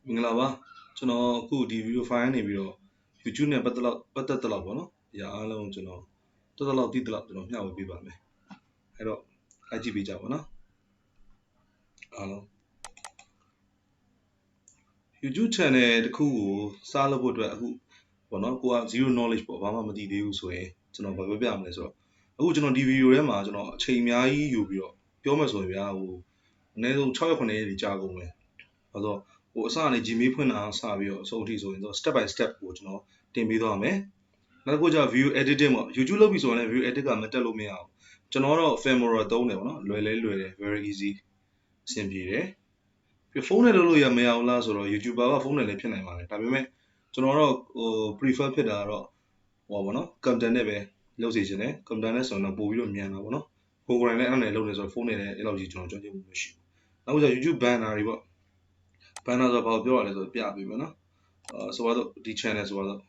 မင်္ဂလာပါကျွန်တော်အခုဒီ video file နေပြီးတော့ YouTube နဲ့ပတ်သက်တော့ပေါ့နော်။ဒါအားလုံးကျွန်တော်တော်တော်လောက်သိတော့ကျွန်တော်မျှဝေပေးပါမယ်။အဲ့တော့လိုက်ကြည့်ပေးကြပါနော်။အားလုံး YouTube channel တစ်ခုကိုစားလုပ်ဖို့အတွက်အခုပေါ့နော်ကိုက zero knowledge ပေါ့ဘာမှမသိသေးဘူးဆိုရင်ကျွန်တော်ဘာပြောပြမလဲဆိုတော့အခုကျွန်တော်ဒီ video ထဲမှာကျွန်တော်အချိန်အများကြီးယူပြီးတော့ပြောမှဆိုရင်ဗျာဟိုအနည်းဆုံး6ရက်9ရက်ကြာကုန်မယ်။ဆိုတော့ဟိုအစကနေ Gmail ဖွင့်တာစပြီးတော့အဆုံးအထိဆိုရင်တော့ step by step ကိုကျွန်တော်တင်ပေးသွားမယ်။နောက်တစ်ခုကျ video editing ပေါ့ YouTube လုပ်ပြီဆိုရင်လည်း video edit ကမတက်လို့မရအောင်ကျွန်တော်တော့ Filmora သုံးတယ်ပေါ့နော်လွယ်တယ် very easy အဆင်ပြေတယ်။ဖုန်းနဲ့လုပ်လို့ရမရဘူးလားဆိုတော့ YouTuber ကဖုန်းနဲ့လည်းဖြစ်နိုင်ပါတယ်ဒါပေမဲ့ကျွန်တော်တော့ဟို prefer ဖြစ်တာတော့ဟိုပါနော် content နဲ့ပဲလုပ်စီခြင်းနဲ့ content နဲ့ဆိုတော့ပို့ပြီးတော့မြန်တာပေါ့နော်ကိုယ်ကိုယ်တိုင်လည်းအဲ့နဲ့လုပ်နေဆိုတော့ဖုန်းနဲ့လည်းအဲ့လိုကြီးကျွန်တော်ကြွချင်မှုမရှိဘူးနောက်ကျ YouTube banner တွေပေါ့ banner ဆိုတော့ဘာကိုပြောရလဲဆိုတော့ပြပေးမယ်နော်ဆိုတော့ဒီ channel ဆိုတော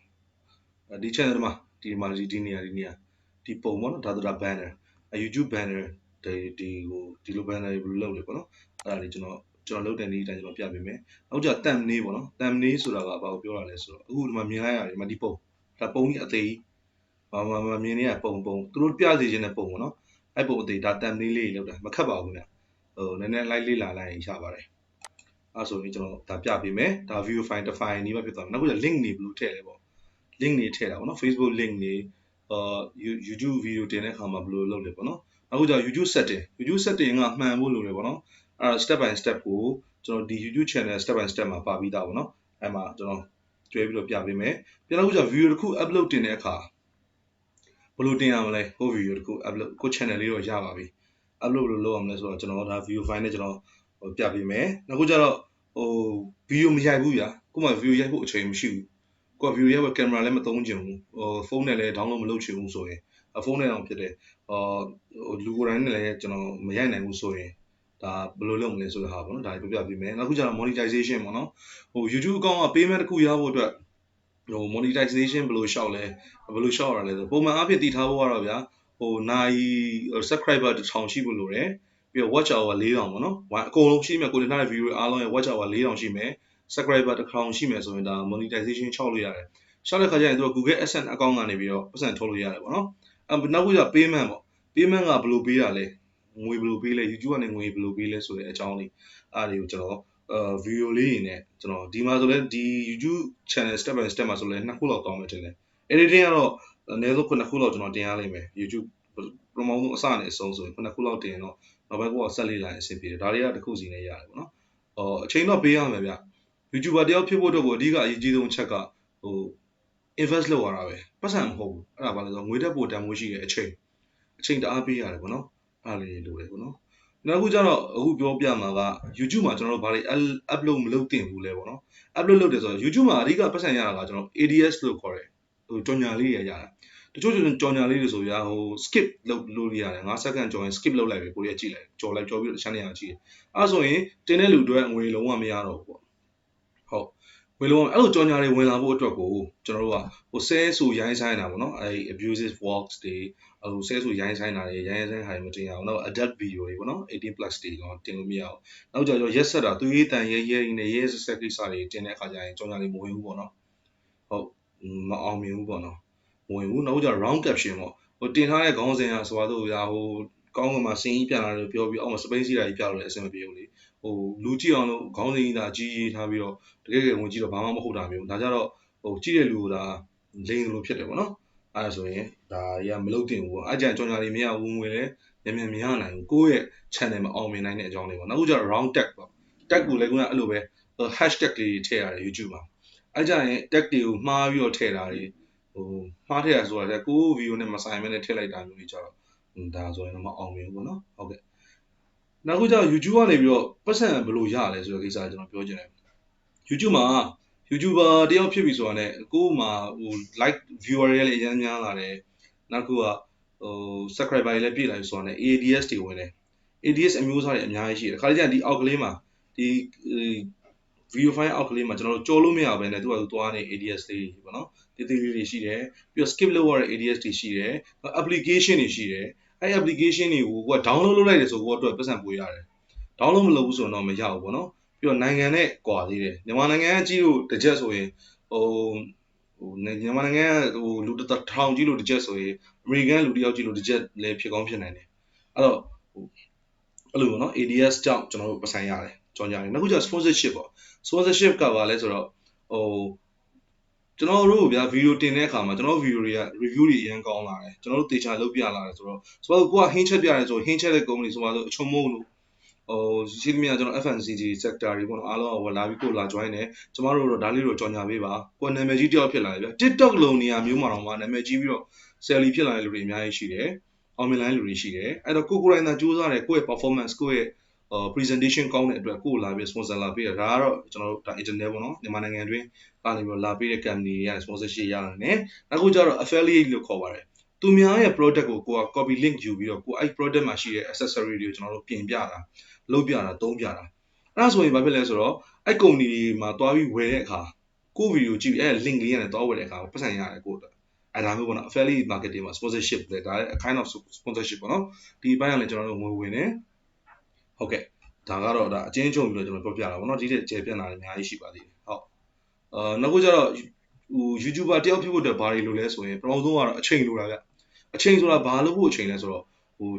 ့ဒီ channel မှာဒီနေရာဒီပုံပေါ့နော်ဒါဆိုတာ banner YouTube banner ဒီလို banner တွေဘယ်လိုလုပ်လဲပေါ့နော်အဲ့ဒါလေးကျွန်တော်လုပ်တဲ့နေ့တိုင်းကျွန်တော်ပြပေးမယ်နောက်ကျ thumbnail ပေါ့နော် thumbnail ဆိုတာကဘာကိုပြောရလဲဆိုတော့အခုဒီမှာမြင်လိုက်ရတယ်ဒီမှာဒီပုံဒါပုံကြီးအသေးဘာမြင်နေရပုံသူတို့ပြစီခြင်းတဲ့ပုံပေါ့နော်အဲ့ပုံအသေးဒါ thumbnail လေးလောက်တာမခက်ပါဘူးခင်ဗျဟိုနည်းနည်းလိုက်လေ့လာလိုက်ရင်ရပါတယ်အဲ့ဆိုရင်ကျွန်တော်ဒါပြပေးမယ်ဒါ view file တစ် file နီးပါးဖြစ်သွားမယ်နောက်ကျ link တွေဘယ်လိုထည့်လဲပေါ့ link တွေထည့်တာပေါ့နော် Facebook link တွေYouTube video တင်တဲ့အခါမှာဘယ်လိုလုပ်လဲပေါ့နော်အခုကျ YouTube setting ကမှန်ဖို့လိုတယ်ပေါ့နော်အဲ့ step by step ကိုကျွန်တော်ဒီ YouTube channel step by step မှာပါပြီးသားပေါ့နော်အဲ့မှာကျွန်တော်ကျွဲပြီးတော့ပြပေးမယ်ပြန်တော့ကျ video တစ်ခု upload တင်တဲ့အခါဘယ်လိုတင်ရမလဲဟို video တစ်ခု upload ကို channel လေးတော့ရပါပြီ upload ဘယ်လိုလုပ်ရမလဲဆိုတော့ကျွန်တော်ဒါ video file နဲ့ကျွန်တော်ပြပေးမယ်နောက်ခုကျတော့ဟို video မရိုက်ဘူးဗျာကိုမှ video ရိုက်ဖို့အချိန်မရှိဘူးကိုက video ရိုက်ဖို့ camera လည်းမသုံးချင်ဘူးဖုန်းနဲ့လည်း download မလုပ်ချင်ဘူးဆိုရင်ဖုန်းနဲ့တော့ဖြစ်တယ်လူကိုယ်တိုင်နဲ့လည်းကျွန်တော်မရိုက်နိုင်ဘူးဆိုရင်ဒါဘယ်လိုလုပ်မလဲဆိုတဲ့ဟာပေါ့နော်ဒါပြပေးမယ်နောက်ခုကျတော့ monetization ပေါ့နော်ဟို YouTube account က payment တစ်ခုရဖို့အတွက်ဟို monetization ဘယ်လိုရှောက်လဲဘယ်လိုရှောက်ရလဲဆိုပုံမှန်အားဖြင့်တည်ထားဖို့ကတော့ဗျာဟိုနိုင် subscriber 1000ရှိဖို့လိုတယ်ပြီးတော့ watch hour 4000ပေါ့နော်အကုန်လုံးရှိမယ်ကိုတင်ထားတဲ့ video အားလုံးရဲ့ watch hour 4000ရှိမယ် subscriber 1000ရှိမယ်ဆိုရင်ဒါ monetization ရှောက်လို့ရတယ်ရှောက်တဲ့ခါကျရင်သူက Google AdSense account ကနေပြီးတော့ပတ်စံထုတ်လို့ရတယ်ပေါ့နော်နောက်ခုကျ payment ပေါ့ payment ကဘယ်လိုပေးတာလဲငွေဘယ်လိုပေးလဲ YouTube ကနေငွေဘယ်လိုပေးလဲဆိုတဲ့အကြောင်းလေးအားတွေကိုကျွန်တော်video လေးတွေနဲ့ကျွန်တော်ဒီမှာဆိုလဲဒီ YouTube channel step by step မှာဆိုလဲနှစ်ခုလောက်တောင်းမယ်ထင်တယ် editing ကတော့အနည်းဆုံး9ခုလောက်ကျွန်တော်တင်ရလိမ့်မယ် YouTube ပထမဆုံးအစနဲ့အဆုံးဆိုရင်9ခုလောက်တင်ရင်တော့နောက်ပိုင်းကိုဆက်လေးလာရင်အဆင်ပြေတယ်ဒါတွေကတစ်ခုစီနဲ့ရတယ်ပေါ့နော်အချိန်တော့ပေးရမယ်ဗျ YouTuber တယောက်ဖြစ်ဖို့အတွက်ကိုအဓိကအရေးကြီးဆုံးအချက်ကဟို invest လုပ်ရတာပဲပတ်စံမဟုတ်ဘူးအဲ့ဒါဘာလဲဆိုတော့ငွေတက်ပို့တန်ဖိုးရှိတဲ့အချိန်တအားပေးရတယ်ပေါ့နော်အားလေးလိုတယ်ပေါ့နော်နောက်ခုကျတော့အခုပြောပြမှာက YouTube မှာကျွန်တော်တို့ဘာတွေ upload မလုပ်တင်ဘူးလဲပေါ့နော် upload လုပ်တယ်ဆိုတော့ YouTube မှာအဓိကပတ်စံရတာကကျွန်တော် ADS လို့ခေါ်တယ်ဟိုကြော်ညာလေးရတာတချို့ကြော်ညာလေးတွေဆိုရဟို skip လုပ်ရတယ်9 second ကြော်ရင် skip လုပ်လိုက်ပဲကိုရီးယားကြည့်လိုက်ကြော်ပြီးတော့ channel ရကြည့်အဲ့ဆိုရင်တင်တဲ့လူတွေငွေလုံးဝမရတော့ဘူးပေါ့ဟုတ်ဝင်လုံးအဲ့လိုကြော်ညာတွေဝင်လာဖို့အတွက်ကိုကျွန်တော်တို့ကဟိုဆဲဆူရိုင်းဆိုင်တာပေါ့နော်အဲ့ abusive vlogs တွေဟိုဆဲဆူရိုင်းဆိုင်တာတွေရိုင်းဆိုင်ဟာတွေမတင်ရအောင်နောက် adult video တွေပေါ့နော်18 plus တွေတော့တင်လို့မရအောင်နောက်ကြတော့ရက်ဆက်တာသူရေးတန်ရဲနဲ့ရဲဆက်ဆက်ကိစ္စတွေတင်တဲ့အခါကျရင်ကြော်ညာတွေမဝင်ဘူးပေါ့နော်ဟုတ်မအောင်မြင်ဘူးပေါ့နော်မဝင်ဘူးနောက်ကြ round caption ပေါ့ဟိုတင်ထားတဲ့ခေါင်းစဉ်ကဆိုတော့ဟိုကောင်းကင်မှာစင်းကြီးပြန်လာတယ်ပြောပြီးအောက်မှာ space ကြီးတာကြီးပြလို့လည်းအဆင်မပြေဘူးလေဟိုလူကြည့်အောင်လို့ခေါင်းစဉ်ကြီးဒါကြီးရေးထားပြီးတော့တကယ်ဝင်ကြည့်တော့ဘာမှမဟုတ်တာမျိုးဒါကြတော့ဟိုကြည့်တဲ့လူကဒါလိန်လိုဖြစ်တယ်ပေါ့နော်အဲ့ဒါဆိုရင်ဒါရမလုပ်တင်ဘူးပေါ့အဲ့ကြံကြော်ညာတွေမရဘူးငွေလည်းမြန်မရနိုင်ဘူးကိုယ့်ရဲ့ channel မှာအောင်မြင်နိုင်တဲ့အကြောင်းလေးပေါ့နောက်ကျတော့ round tag ပေါ့ tag ကိုလည်းခုနအဲ့လိုပဲ hashtag တွေထည့်ရတယ် YouTube မှာအဲ့ကြရင် tag တွေကိုမှားပြီးတော့ထည့်တာတွေဟိုမှားထည့်ရဆိုတာလေကို video နဲ့မဆိုင်မဲနဲ့ထည့်လိုက်တာမျိုးတွေကြတော့ဒါဆိုရင်တော့မအောင်မြင်ဘူးပေါ့နော်ဟုတ်ကဲ့နောက်ခုကျတော့ YouTube ကနေပြီးတော့ပတ်စံဘယ်လိုရလဲဆိုတဲ့ကိစ္စကျွန်တော်ပြောချင်တယ် YouTube မှာ YouTuber တယောက်ဖြစ်ပြီဆိုတာနဲ့ကို့မှာဟို like viewer တွေလည်းအများများလာတယ်နောက်ခုကဟို subscriber တွေလည်းပြည့်လာပြီဆိုတာနဲ့ ADS တွေဝင်တယ် ADS အမျိုးအစားတွေအများကြီးရှိတယ်ခါကြဒီအောက်ကလေးမှာဒီ video file အောက်ကလေးမှာကျွန်တော်တို့ကြော်လို့မရဘဲနဲ့သူကသူသွားနေ ADS လေးပေါ့နော်တေးသေးလေးတွေရှိတယ်ပြီးတော့ skip လုပ်ရတဲ့ ADS တွေရှိတယ် application တွေရှိတယ်အဲ့ application တွေကိုကိုက download လုပ်လိုက်တယ်ဆိုတော့အတွက်ပတ်စံပို့ရတယ် download မလုပ်ဘူးဆိုတော့မရဘူးပေါ့နော် ပြီးတော့နိုင်ငံနဲ့ကွာသေးတယ်မြန်မာနိုင်ငံကကြီးလို့တစ်ချက်ဆိုရင်ဟိုမြန်မာနိုင်ငံကလူတစ်ထောင်ကြီးလို့တစ်ချက်ဆိုရင်အမေရိကန်လူတစ်ယောက်ကြီးလို့တစ်ချက်လည်းဖြစ်ကောင်းဖြစ်နိုင်တယ်အဲ့တော့အဲ့လိုပေါ့နော် ADS ကြောင့်ကျွန်တော်တို့ပတ်ဆိုင်ရတယ်ကြောင်းကြတယ်နောက်ခုကျ sponsorship ပေါ့ sponsorship ကပါလဲဆိုတော့ဟိုကျွန်တော်တို့ဗျာဗီဒီယိုတင်တဲ့အခါမှာကျွန်တော်ဗီဒီယိုတွေက review တွေအရင်ကောင်းလာတယ်ကျွန်တော်တို့တေချာလုပ်ပြလာတယ်ဆိုတော့ကိုကဟင်းချက်ပြတယ်ဆိုဟင်းချက်တဲ့ကုမ္ပဏီဆိုပါဆိုအချုံမို့လို့ရှိသမျှကျွန်တော် FNCG sector တွေပေါ့နော်အားလုံးကလာပြီးကိုလာ join တယ်ကျမတို့တော့ဒါလေးတော့ကြော်ညာပေးပါကိုနာမည်ကြီးတယောက်ဖြစ်လာတယ်ဗျ TikTok လုံးနေရာမျိုးမှာတော့မှနာမည်ကြီးပြီးတော့ sally ဖြစ်လာတဲ့လူတွေအများကြီးရှိတယ်အောင်မြင်လာတဲ့လူတွေရှိတယ်အဲ့တော့ကိုယ်တိုင်သာစူးစမ်းတယ်ကိုယ့်ရဲ့ performance ကိုယ့်ရဲ့presentation ကောင်းတဲ့အတွက်ကိုယ်လာပြီး sponsor လာပေးတာဒါကတော့ကျွန်တော်တို့ဒါ internet ပေါ့နော်မြန်မာနိုင်ငံအတွင်းကနေပြီးတော့လာပေးတဲ့ company တွေရဲ့ sponsorship ရတယ်အခုကျတော့ affiliate လို့ခေါ်ပါတယ်သူများရဲ့ product ကိုကိုက copy link ယူပြီးတော့ကိုအဲ့ product မှာရှိတဲ့ accessory တွေကိုကျွန်တော်တို့ပြင်ပြတာလုပ်ပြတာသုံးပြတာအဲ့ဒါဆိုရင်ဘာဖြစ်လဲဆိုတော့အဲ့ company တွေမှာတွားပြီးဝယ်တဲ့အခါကိုဗီဒီယိုကြည့်ပြီးအဲ့ link လေးနဲ့တွားဝယ်တဲ့အခါပတ်စံရတယ်ကိုအဲ့ဒါမျိုးပေါ့နော် affiliate marketing မှာ sponsorship လဲဒါလည်း a kind of sponsorship ပေါ့နော်ဒီဘက်ကလည်းကျွန်တော်တို့ငွေဝင်နေဟုတ်ကဲ့ဒါကတော့ဒါအချင်းချုပ်ပြီးတော့ကျွန်တော်ပြောပြတာပေါ့နော်ဒီတဲ့ကျေပြန့်လာတယ်အများကြီးရှိပါသေးတယ်ဟုတ်နောက်ခုကျတော့YouTuber တယောက်ဖြစ်ဖို့အတွက်ဘာတွေလိုလဲဆိုရင်ပထမဆုံးကတော့အချိန်လိုတာဗျအချိန်ဆိုတာဘာလို့ဖို့အချိန်လဲဆိုတော့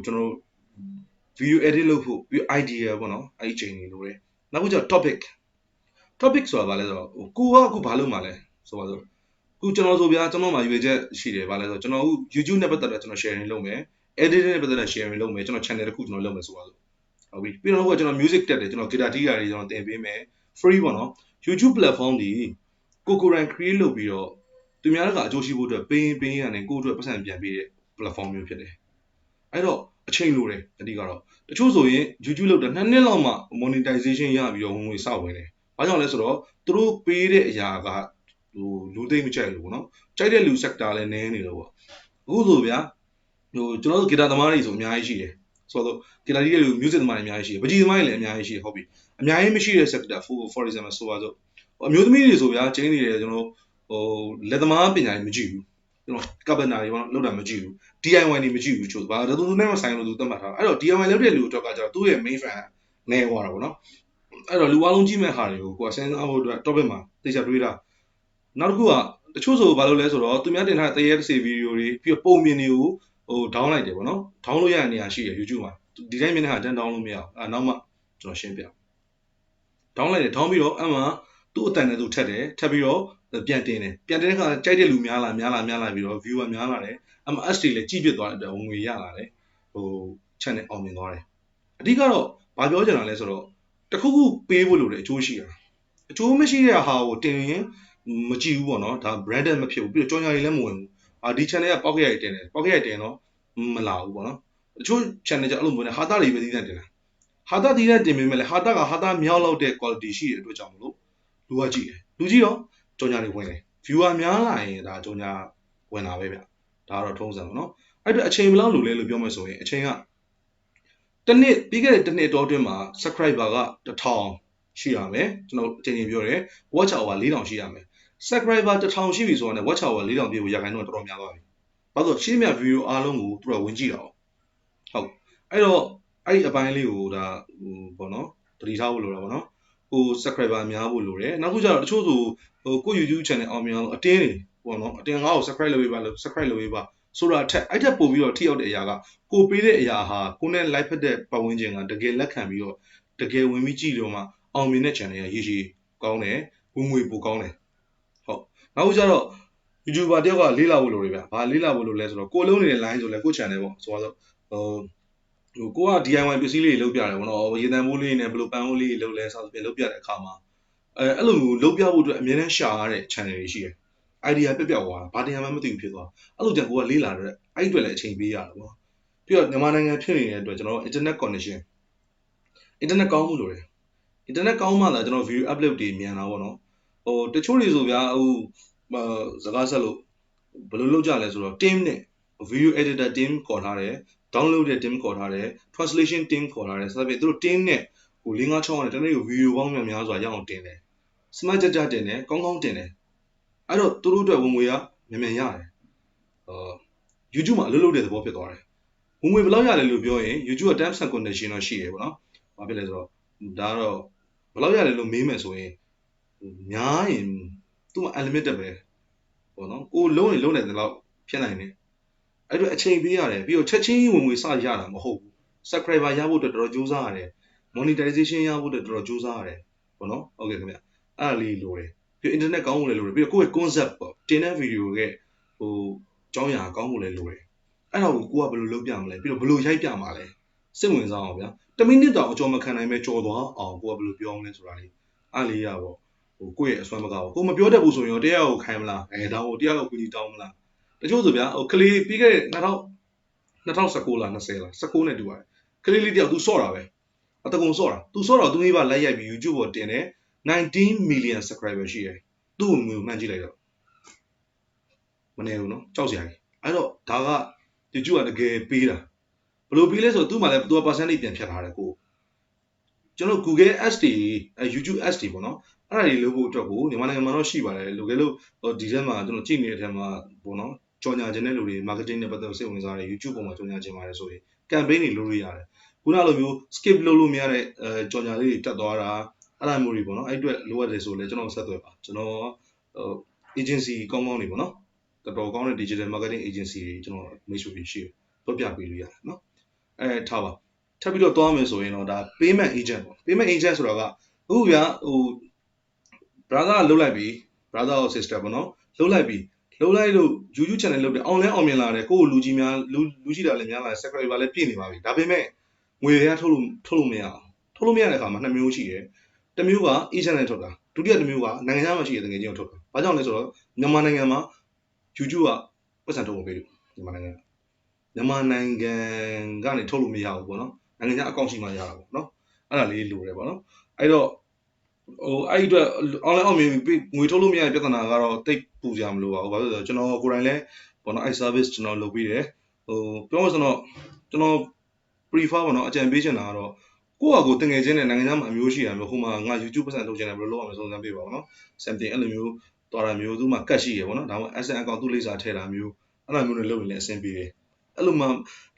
ကျွန်တော်တို့ video edit လုပ်ဖို့ပြီး idea ပေါ့နော်အဲ့ဒီအချိန်တွေလိုတယ်နောက်ခုကျတော့ topic ဆိုတာဘာလဲဆိုတော့ကိုကအခုဘာလုပ်မှာလဲဆိုပါစို့ခုကျွန်တော်ဆိုဗျာကျွန်တော်မှာရွေချက်ရှိတယ်ဘာလဲဆိုတော့ကျွန်တော် YouTube နဲ့ပတ်သက်တဲ့ကျွန်တော် sharing လုပ်မယ် editing နဲ့ပတ်သက်တဲ့ sharing လုပ်မယ်ကျွန်တော် channel တစ်ခုကျွန်တော်လုပ်မယ်ဆိုပါစို့ဟုတ်ပြီပြီးတော့ကျွန်တော် music တက်တယ်ကျွန်တော် guitar တီးတာတွေကျွန်တော်သင်ပေးမယ် free ပေါ့နော် YouTube platform ဒီကိုယ် create လုပ်ပြီးတော့သူများကအကျိုးရှိဖို့အတွက်ပေးရတယ်ကိုယ့်အတွက်ပတ်စံပြန်ပေးတဲ့ platform မျိုးဖြစ်တယ်အဲ့တော့အချိန်လိုတယ်အတိကတော့တချို့ဆိုရင် YouTube လောက်တာ2နှစ်လောက်မှ monetization ရပြီးတော့ဝင်ငွေစဝင်တယ်ဘာကြောင့်လဲဆိုတော့သူတို့ပေးတဲ့အရာကလူသိမ့်မကြိုက်လို့ပေါ့နော်ကြိုက်တဲ့လူ sector လည်းနည်းနေလို့ပေါ့အခုဆိုဗျာကျွန်တော်တို့ guitar သမားတွေဆိုအများကြီးရှိတယ်ဆိုတော့ guitar တီးတဲ့လူ music သမားတွေအများကြီးရှိတယ်ပကြီးသမားတွေလည်းအများကြီးရှိတယ်ဟုတ်ပြီအများကြီးမရှိတဲ့ sector for example ဆိုပါစို့အမျိုးသမီးတွေဆိုဗျာကျင်းနေတယ်ကျွန်တော်လက်သမားပညာတွေမကြည့်ဘူးကျွန်တော်ကပ္ပနာတွေပေါ့လောက်တာမကြည့်ဘူး DIY တွေမကြည့်ဘူးချို့ဘာသူနဲ့မဆိုင်လို့သူသတ်မှတ်ထားအဲ့တော့ DIY လုပ်တဲ့လူတော့ကကျတော့သူ့ရဲ့ main fan နဲသွားတာပေါ့နော်အဲ့တော့လူအလုံးကြည့်မဲ့ဟာတွေကိုကိုယ်စဉ်းစားဖို့အတွက် topic မှာသိချတွေးတာနောက်တစ်ခုကတချို့ဆိုဘာလို့လဲဆိုတော့သူများတင်ထားတဲ့တရေတစေဗီဒီယိုတွေပြီးတော့ပုံမြင်တွေကိုdown လိုက်တယ်ပေါ့နော် down လို့ရတဲ့နေရာရှိတယ် YouTube မှာဒီတိုင်းမြင်တဲ့ဟာတန်း down လို့မရအောင်အဲ့နောက်မှကျွန်တော်ရှင်းပြdown လိုက်တယ် down ပြီးတော့အဲ့မှာသူ့အတန်နဲ့သူထက်တယ်ထပ်ပြီးတော့ပြန်တင်တယ်ပြန်တင်တဲ့အခါကြိုက်တဲ့လူများလာပြီးတော့ viewer များလာတယ်အမ S တွေလည်းကြီးပြစ်သွားတဲ့အတွက်ဝင်ငွေရလာတယ်channel အောင်မြင်သွားတယ်အဓိကတော့ဘာပြောချင်တာလဲဆိုတော့တခုခုပေးဖို့လိုတယ်အကျိုးရှိတာအကျိုးမရှိတဲ့ဟာကိုတင်ရင်မကြည့်ဘူးပေါ့နော်ဒါ branded မဖြစ်ဘူးပြီးတော့ကြော်ညာတွေလည်းမဝင်ဘူးဒီ channel ကပေါက်ခဲ့ရိုက်တင်တယ်ပေါက်ခဲ့ရိုက်တင်တော့မလာဘူးပေါ့နော်တချို့ channel ကျအဲ့လိုမျိုးနဲ့ဟာတာတွေပဲသီးသန့်တင်တာဟာတာသီးသန့်တင်ပေးမယ်လေဟာတာကဟာတာမြောက်လောက်တဲ့ quality ရှိတဲ့အတွက်ကြောင့်မလို့လူကကြည့်တယ်လူကြည့်တော့ကြော်ညာတွေဝင်တယ် viewer များလာရင်ဒါကြော်ညာဝင်တာပဲဗျဒါကတော့ထုံးစံပေါ့နော်အဲ့တော့အချိန်ဘယ်လောက်လိုလဲလို့ပြောမယ်ဆိုရင်အချိန်ကတစ်နှစ်ပြီးခဲ့တဲ့တစ်နှစ်အတွင်းမှာ subscriber က1000ရှိရမယ်ကျွန်တော်အချိန်ချင်းပြောတယ် watch hour 4000ရှိရမယ် subscriber 1000ရှိပြီဆိုတော့ watch hour 4000ပြည့်ဖို့ရခိုင်တော့တော်တော်များသွားပြီဘာလို့ရှင်းမြဗီဒီယိုအားလုံးကိုသူကဝင်ကြည့်တာဟုတ်အဲ့တော့အဲ့ဒီအပိုင်းလေးကိုဒါပေါ့နော်တတိထားဖို့လိုတာပေါ့နော်subscriber များဖို့လိုတယ်နောက်ခုကျတော့တချို့ဆိုကို YouTube channel အောင်မြင်အောင်အတင်းတွေပေါ့နော်အတင်းငါ့ကို subscribe လုပ်ပေးပါလို့ subscribe လုပ်ပေးပါဆိုတာထက်အဲ့ထက်ပိုပြီးတော့ထိရောက်တဲ့အရာကကိုပေးတဲ့အရာဟာကိုနဲ့ live ဖက်တဲ့ပတ်ဝန်းကျင်ကတကယ်လက်ခံပြီးတော့တကယ်ဝင်ပြီးကြည့်တော့မှအောင်မြင်တဲ့ channel ရရေးရှိကောင်းတယ်ဝင်ငွေပိုကောင်းတယ်ဟုတ်နောက်ကျတော့ YouTuber တယောက်ကလေးလာဖို့လိုတယ်ဗျဘာလေးလာဖို့လိုလဲဆိုတော့ကိုလုံးနေတဲ့ line ဆိုလဲကို channel ပေါ့ဆိုတော့ကိုက DIY ပစ္စည်းလေးတွေလုပ်ပြတယ်ဗောနော်ရေတံမိုးလေးနဲ့ဘယ်လိုပန်းမိုးလေးတွေလုပ်လဲစသဖြင့်လုပ်ပြတဲ့အခါမှာအဲ့လိုမျိုးလုပ်ပြဖို့အတွက်အများနဲ့ရှာရတဲ့ channel တွေရှိတယ် idea ပြက်သွားတာဘာတင်ရမှမသိဘူးဖြစ်သွားအဲ့လိုကြောင့်ကိုကလေးလာတဲ့အဲ့အတွက်လည်းအချိန်ပေးရတယ်ဗောပြီးတော့မြန်မာနိုင်ငံဖြစ်နေတဲ့အတွက်ကျွန်တော် internet connection internet ကောင်းမှုလိုတယ် internet ကောင်းမှသာကျွန်တော် video upload တွေမြန်တာဗောနော်တချို့တွေဆိုဗျာစကားဆက်လို့ဘယ်လိုလုပ်ကြလဲဆိုတော့ team နဲ့ video editor team ခေါ်ထားတယ် download တဲ့ team ခေါ်ထားတယ် translation team ခေါ်ထားတယ်ဆိုတော့သူတို့ team နဲ့5-6နဲ့တနေ့ကို video ပေါင်းများစွာရအောင်တင်တယ် smart ကြတင်တယ်ကောင်းကောင်းတင်တယ်အဲ့တော့သူတို့အတွက်ဝင်ငွေကမြန်ရတယ်YouTube မှာအလုပ်လုပ်တဲ့သဘောဖြစ်သွားတယ်ဝင်ငွေဘယ်လောက်ရလဲလို့ပြောရင် YouTube က terms and condition တော့ရှိတယ်ပေါ့နော်ဘာဖြစ်လဲဆိုတော့ဒါကတော့မ ဘယ်လောက်ရတယ်လို့မေးမယ်ဆိုရင်များရင်သူ့မှာ unlimited ပဲပေါ့နော်ကိုလုံးရင်လုံးတယ်တော့ဖြစ်နိုင်တယ်အဲ့တော့အချိန်ပေးရတယ်ပြီးတော့ချက်ချင်းဝင်ငွေစရတာမဟုတ်ဘူး subscriber ရဖို့အတွက်တော်တော်ကြိုးစားရတယ် monetization ရဖို့အတွက်တော်တော်ကြိုးစားရတယ်ပေါ့နော်ဟုတ်ကဲ့ခင်ဗျအဲ့ဒါလေးလိုတယ်ပြီး internet ကောင်းဖို့လည်းလိုတယ်ပြီးတော့ကိုယ့်ရဲ့ concept ပေါ့တင်တဲ့ video ရဲ့ဟိုအကြောင်းအရာကောင်းဖို့လည်းလိုတယ်အဲ့ဒါကိုကိုကဘယ်လိုလုပ်ပြမလဲပြီးတော့ဘယ်လိုရိုက်ပြမှာလဲစိတ်ဝင်စားအောင်ဗျာ10မိနစ်တောင်အကျော်မခံနိုင်ပဲကြော်သွားအောင်ကိုကဘယ်လိုပြောမလဲဆိုတာလေးအဲ့လေးရပေါ့ကိုယ့်ရဲ့အစွမ်းမကဘူးကိုမပြောတတ်ဘူးဆိုရင်တရားကိုခိုင်းမလားဒါကိုတရားကိုကူညီတောင်းမလားတချို့ဆိုဗျာကလေးပြီးခဲ့တဲ့2019လား20လား19နဲ့တူပါတယ်ကလေးလေးတယောက်သူစော့တာပဲအတကုံစော့တာသူစော့တော့သူမိဘလိုက်ရိုက်ပြီး YouTube ပေါ်တင်တယ်19 million subscriber ရှိတယ်သူ့ကိုမှန်ကြည့်လိုက်တော့မနေဘူးနော်ကြောက်စရာကြီးအဲ့တော့ဒါက YouTube ကတကယ်ပေးတာဘယ်လိုပေးလဲဆိုတော့သူ့မှာလည်းသူက percentage ပြန်ဖြတ်ထားတယ်ကိုကျွန်တော် Google Ads တွေ YouTube Ads တွေပေါ့နော်အဲ့ဒါတွေလုပ်ဖို့အတွက်ကိုမြန်မာနိုင်ငံမှာတော့ရှိပါတယ်လိုကဲလို့ဒီထဲမှာကျွန်တော်ကြည့်နေတဲ့ထဲမှာပေါ့နော်ကြော်ညာခြင်းတဲ့လူတွေ marketing နဲ့ပတ်သက်စိတ်ဝင်စားတယ် YouTube ပေါ်မှာကြော်ညာခြင်းပါတယ်ဆိုရင် campaign တွေလုပ်လို့ရတယ်ခုနလိုမျိုး skip လုပ်လို့မရတဲ့ကြော်ညာလေးတွေတက်သွားတာအဲ့ဒါမျိုးတွေပေါ့နော်အဲ့အတွက်လိုအပ်တယ်ဆိုလဲကျွန်တော်ဆက်သွယ်ပါကျွန်တော်agency ကောင်းကောင်းတွေပေါ့နော်တော်တော်ကောင်းတဲ့ digital marketing agency တွေကျွန်တော်မိတ်ဆွေတွေရှိတယ်တွက်ပြပေးလို့ရတယ်နော်ထားပါထပ်ပြီးတော့သွားမယ်ဆိုရင်တော့ဒါ payment agent ပေါ့ payment agent ဆိုတာကအခုဗျာbrother လုတ်လိုက်ပြီ brother or sister ပေါ့နော်လုတ်လိုက်ပြီလုတ်လိုက်လို့ YouTube channel လုတ်တယ် online အောင်မြင်လာတယ်ကိုယ့်လူကြီးများလူရှိတာလည်းများလာတယ် subscriber လည်းပြည့်နေပါပြီဒါပေမဲ့ငွေရထုတ်လို့မရအောင်ထုတ်လို့မရတဲ့အခါမှာနှစ်မျိုးရှိတယ်တစ်မျိုးက agent နဲ့ထုတ်တာဒုတိယတစ်မျိုးကနိုင်ငံခြားမှာရှိတဲ့တကယ်ချင်းကိုထုတ်တာဘာကြောင့်လဲဆိုတော့မြန်မာနိုင်ငံမှာ YouTube ကပတ်စံထုတ်ဖို့ပေးလို့မြန်မာနိုင်ငံကနေထုတ်လို့မရဘူးပေါ့နော်နိုင်ငံခြားအကောင့်ရှိမှရတာပေါ့နော်အဲ့ဒါလေးလိုတယ်ပေါ့နော်အဲ့တော့အဲ့အတွက် online အောင်မြင်ငွေထုတ်လို့မရတဲ့ပြဿနာကတော့တိတ်ပူစရာမလိုပါဘူးဘာလို့လဲဆိုတော့ကျွန်တော်ကိုယ်တိုင်လည်းပေါ့နော်အဲ့ service ကျွန်တော်လုပ်ပြီးတယ်ပြောလို့ဆိုတော့ကျွန်တော် prefer ပေါ့နော်အကြံပေးချင်တာကတော့ကိုယ့်ဟာကိုယ်တငယ်ချင်းနဲ့နိုင်ငံခြားမှာအမျိုးရှိရမျိုးဟိုမှာငါ YouTube ပတ်စံထုတ်ချင်တယ်ဘယ်လိုလုပ်ရမလဲစုံစမ်းပေးပါပေါ့နော် something အဲ့လိုမျိုးတော်တာမျိုးသူ့မှာကတ်ရှိရပေါ့နော်ဒါမှမဟုတ် SN account သူ့လိပ်စာထည့်တာမျိုးအဲ့လိုမျိုးတွေလုပ်ရင်လည်းအဆင်ပြေတယ်အဲ့လိုမ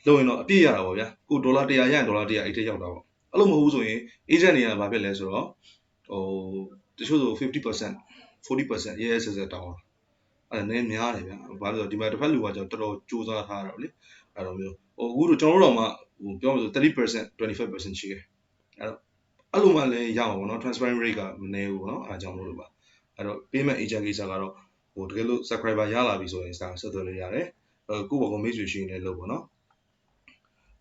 ှလုပ်ရင်တော့အပြည့်ရတာပေါ့ဗျာကိုဒေါ်လာ100ရရင်ဒေါ်လာ100အဲ့ထဲရောက်တာပေါ့အဲ့လိုမဟုတ်ဘူးဆိုရင် agent တွေကဘာဖြစ်လဲဆိုတော့တချို့ဆို50% 40% ရဲဆက်တောင်းအဲ့နည်းများတယ်ဗျာဘာလို့ဆိုဒီမှာတစ်ဖက်လူကကျွန်တော်တော်တော်စူးစမ်းထားတာလေအဲ့လိုမျိုးအခုတို့ကျွန်တော်တို့တော့မှပြောလို့ဆို30% 25% ရှိတယ်အဲ့လိုမှလည်းရမှာပေါ့နော် transparent rate ကမနည်းဘူးပေါ့နော်အားကြောင့်လို့ပါအဲ့တော့ payment agent ကိစ္စကတော့တကယ်လို့ subscriber ရလာပြီဆိုရင်ဆက်သွယ်လို့ရတယ်ကိုယ့်ဘောကမိတ်ဆွေရှိနေလို့ပေါ့နော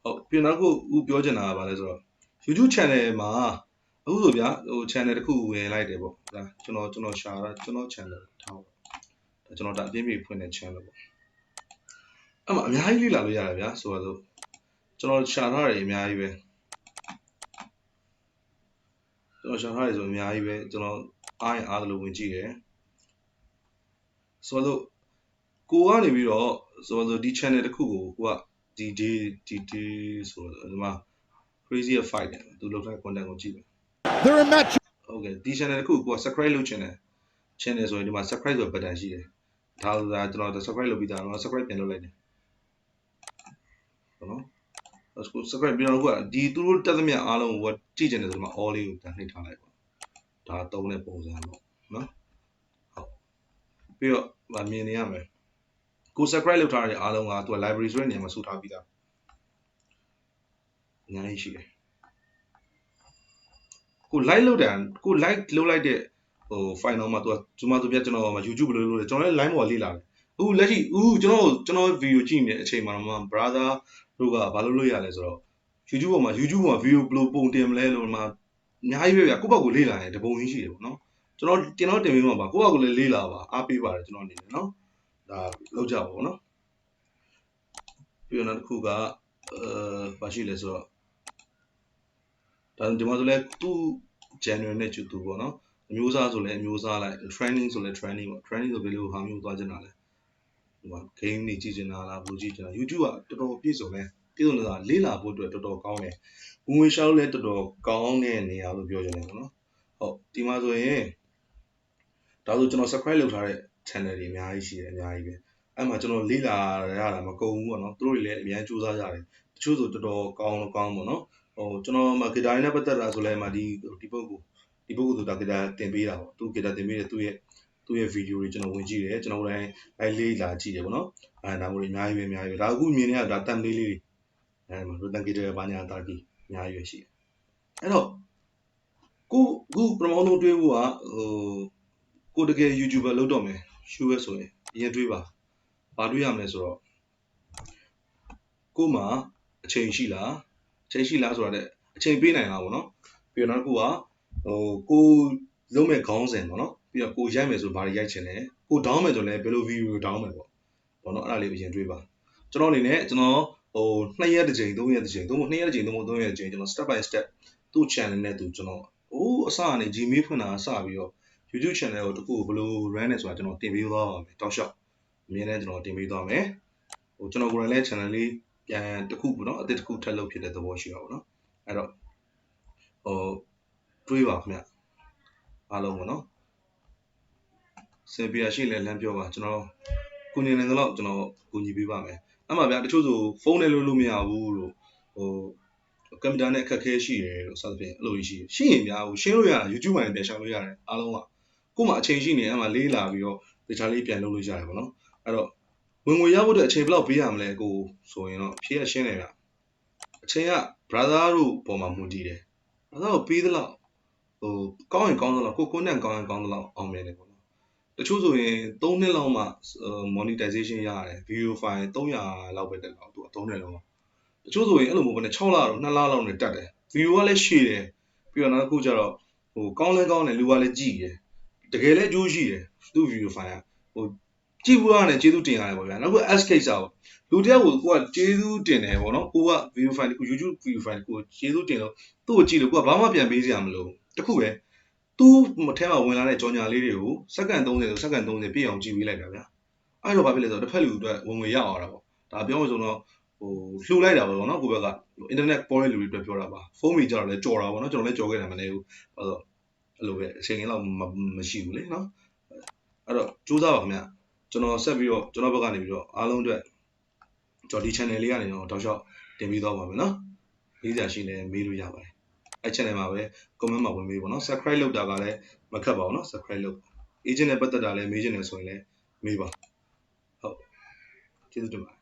်ဟုတ်ပြီးနောက်ခုပြောချင်တာကဘာလဲဆိုတော့ YouTube channel မှာအခုဆိုဗျာchannel တစ်ခုဝင်လိုက်တယ်ပေါ့ဒါကျွန်တော်ရှာတာကျွန်တော် channel ထားပါဒါကျွန်တော်ဒါအပြင်းပြေဖွင့်တဲ့ channel ပေါ့အဲ့မှာအများကြီးလေ့လာလို့ရတယ်ဗျာဆိုတော့ကျွန်တော်ရှာထားတယ်အများကြီးပဲကျွန်တော်ရှာထားတယ်ဆိုအများကြီးပဲကျွန်တော်အားရင်အားလို့ဝင်ကြည့်တယ်ဆိုတော့ကိုကနေပြီးတော့ဆိုတော့ဒီ channel တစ်ခုကိုကိုကဒီဆိုတော့ဒီမှာ crazy fight တယ်သူလောက်တဲ့ content ကိုကြည့်မယ် They're a match ဟုတ်ကဲ့ဒီ channel တစ်ခုကို subscribe လုပ်ချင်တယ် channel ဆိုရင်ဒီမှာ subscribe ဆိုတဲ့ button ရှိတယ်ဒါဆိုတာကျွန်တော် subscribe လုပ်ပြီးသားတော့ subscribe ပြန်လုပ်လိုက်တယ်ဟုတ်နော်အခု subscribe ပြန်လုပ်ကဒီသူတို့တက်သမျှအားလုံးကိုကြည့်ချင်တယ်ဆိုဒီမှာ all လေးကိုနှိပ်ထားလိုက်ပါဒါသုံးတဲ့ပုံစံပေါ့နော်ဟုတ်ပြီးတော့မြင်နေရမယ်ကို subscribe လုပ်ထားတဲ့အားလုံးကသူက library ဆိုတဲ့နေရာမှာစုထားပြီးသားအများကြီးရှိတယ်ကို like လုပ်တယ်ကို like လုပ်လိုက်တဲ့file တော့မှသူကဇူမာသူပြကျွန်တော် YouTube ဘယ်လိုလုပ်လဲကျွန်တော်လည်း line ပေါ်လေ့လာတယ်အခုလက်ရှိကျွန်တော် video ကြည့်နေတဲ့အချိန်မှာတော့ brother တို့ကဘာလုပ်ရလဲဆိုတော့ YouTube ပေါ်မှာ video ဘယ်လိုပုံတင်မလဲလို့မှအများကြီးပဲဗျာကိုယ့်ဘက်ကိုလေ့လာရင်တပုံရင်းရှိတယ်ပေါ့နော်ကျွန်တော်တင်ပေးမှာပါကိုယ့်ဘက်ကိုလည်းလေ့လာပါအားပေးပါတယ်ကျွန်တော်အနေနဲ့နော်ဒါလောက်ကြပါဘောနော်ပြီးတော့နောက်တစ်ခုကဘာရှိလဲဆိုတော့ဒါဒီမှာဆိုလဲသူ January နဲ့ကျူသူပေါ့နော်အမျိုးအစားဆိုလဲအမျိုးအစားလိုက် training ဆိုလဲ training ပေါ့ training ဆိုဘယ်လိုဟာမျိုးသွားချင်တာလဲဒီမှာ game တွေကြည့်ချင်တာလားဘယ်လိုကြည့်ချင်တာ YouTube ကတော်တော်ပြည့်စုံတယ်ပြည့်စုံနေတာလေ့လာဖို့အတွက်တော်တော်ကောင်းတယ်ငွေရှောက်လဲတော်တော်ကောင်းတဲ့နေရာလို့ပြောချင်တယ်ပေါ့နော်ဟုတ်ဒီမှာဆိုရင်ဒါဆိုကျွန်တော် subscribe လုပ်ထားတဲ့ channel တွေအများကြီးရှိတယ်အများကြီးပဲအဲ့မှာကျွန်တော်လေ့လာရတာမကုန်ဘူးပေါ့နော်သူတို့တွေလည်းအများကြီးစူးစမ်းကြတယ်တချို့ဆိုတော်တော်ကောင်းပေါ့နော်ကျွန်တော်မှာ guitar နဲ့ပတ်သက်တာဆိုလဲဒီပုဂ္ဂိုလ် ဒီပုဂ္ဂိုလ်ဆိုတာ guitar တင်ပေးတာပေါ့သူ guitar တင်ပေးတယ်သူ့ရဲ့ video တွေကျွန်တော်ဝင်ကြည့်တယ်ကျွန်တော်လည်းလိုက်လေးလာကြည့်တယ်ပေါ့နော်ဒါမျိုးတွေအများကြီးပဲဒါအခုမြင်နေရတာတန်လေးလေးတွေrhythm guitar ဘာညာတာကြီးအများကြီးပဲရှိတယ်အဲ့တော့ကိုအခုပထမဆုံးတွေးဖို့ကကိုတကယ် YouTuber လုပ်တော့မယ်ရှူရဲဆိုရင်အရင်တွေးပါဘာတွေးရမလဲဆိုတော့ကို့မှာအချိန်ရှိလားဆိုတာတဲ့အချိန်ပေးနိုင်လားပေါ့နော်ပြီးတော့နောက်တစ်ခုကကိုလုံးမဲ့ခေါင်းစဉ်ပေါ့နော်ပြီးတော့ကိုရိုက်မယ်ဆိုဘာတွေရိုက်ချင်လဲကို down မယ်ဆိုလည်းဘယ်လို view ကို down မယ်ပေါ့နော်အဲ့ဒါလေးကိုအရင်တွေးပါကျွန်တော်အနေနဲ့ကျွန်တော်2ရက်တစ်ချိန်3ရက်တစ်ချိန်2ရက်တစ်ချိန်3ရက်တစ်ချိန်ကျွန်တော် step by step သူ့ channel နဲ့သူကျွန်တော်အစကနေ Gmail ဖွင့်တာစပြီးတော့ YouTube channel ကိုတခုဘယ်လို run လဲဆိုတာကျွန်တော်တင်ပေးသွားပါမယ်တောက်လျှောက်အမြင်နဲ့ကျွန်တော်တင်ပေးသွားမယ်ကျွန်တော်ကိုယ်တိုင်လည်း channel လေးပြန်တခုပေါ့နော်အသစ်တခုထပ်လုပ်ဖြစ်တဲ့သဘောရှိတာပေါ့နော်အဲ့တော့တွေးပါခင်ဗျအားလုံးပေါ့နော်စင်ပြရှိလဲလမ်းပြောပါကျွန်တော်ကိုနေနေတော့ကျွန်တော်ကူညီပေးပါမယ်အဲ့မှာဗျာတချို့ဆိုဖုန်းနဲ့လုပ်လို့မရဘူးလို့ကွန်ပျူတာနဲ့အခက်ခဲရှိတယ်လို့စသဖြင့်အဲ့လိုရှိရင်ဗျာရှင်းလို့ရတာ YouTube မှာပြန်ရှောင်လို့ရတယ်အားလုံးကကို့မှာအချိန်ရှိနေအဲ့မှာလေးလာပြီးတော့တခြားလေးပြန်လုပ်လို့ရတယ်ပေါ့နော်အဲ့တော့ဝင်ငွေရဖို့အတွက်အချိန်ဘယ်လောက်ပေးရမလဲကိုဆိုရင်တော့ဖြေရရှင်းတယ်ဗျအချိန်က brother တို့ပေါ်မှာမူတည်တယ် brother ကိုပေးသလောက်ကောင်းရင်ကောင်းသလောက်ကို content ကောင်းရင်ကောင်းသလောက်အောင်မြင်တယ်ပေါ့နော်တချို့ဆိုရင်3နှစ်လောက်မှ monetization ရတယ် video file 300လောက်ပဲတက်တော့သူ3နှစ်လောက်တချို့ဆိုရင်အဲ့လိုမျိုးပဲ6လတော့2လလောက်နဲ့တက်တယ် video ကလည်းရှည်တယ်ပြီးတော့နောက်တစ်ခုကျတော့ကောင်းလဲကောင်းတယ်လူကလည်းကြည့်တယ်တကယ်လည်းအကျိုးရှိတယ်သူ့ video file ကကြည့်ဖို့ရတယ်ကျေးဇူးတင်ရတယ်ပေါ့ဗျာနောက်တစ်ခု S case อ่ะလူတယောက်ကိုကိုကကျေးဇူးတင်တယ်ပေါ့နော်ကိုက video file ကို YouTube video file ကိုကျေးဇူးတင်လို့သူ့ကိုကြည့်လို့ကိုကဘာမှပြန်ပေးစရာမလိုတခုပဲသူ့ထဲမှာဝင်လာတဲ့ကြော်ညာလေးတွေကိုစက္ကန့်30ဆိုစက္ကန့်30ပြည့်အောင်ကြည့်ပေးလိုက်တာဗျာအဲ့တော့ဘာဖြစ်လဲဆိုတော့တစ်ဖက်လူအတွက်ဝင်ငွေရအောင်တာပေါ့ဒါပြောလို့ဆိုတော့လှူလိုက်တာပေါ့နော်ကိုဘက်က internet ပေါ်တဲ့လူတွေအတွက်ပြောတာပါဖုန်းတွေကြတော့လည်းကြော်တာပေါ့နော်ကျွန်တော်လည်းကြော်ခဲ့တာမနေဘူးအဲ့တော့အဲ့လိုပဲအချိန်လောက်မရှိဘူးလေနော်အဲ့တော့စူးစမ်းပါခင်ဗျကျွန်တော်ဆက်ပြီးတော့ကျွန်တော်ဘက်ကနေပြီးတော့အားလုံးအတွက်ကျွန်တော်ဒီ channel လေးကနေတော့တောက်လျှောက်တင်ပေးသွားပါမယ်နော်လေးစရာရှိရင်မေးလို့ရပါတယ်အဲ့ channel မှာပဲ comment မှာဝင်ပေးပေါ့နော် subscribe လုပ်တာကလည်းမခက်ပါဘူးနော် subscribe လုပ် agent နဲ့ပတ်သက်တာလည်းမေးချင်တယ်ဆိုရင်လည်းမေးပါဟုတ်ကျေးဇူးတင်ပါတယ်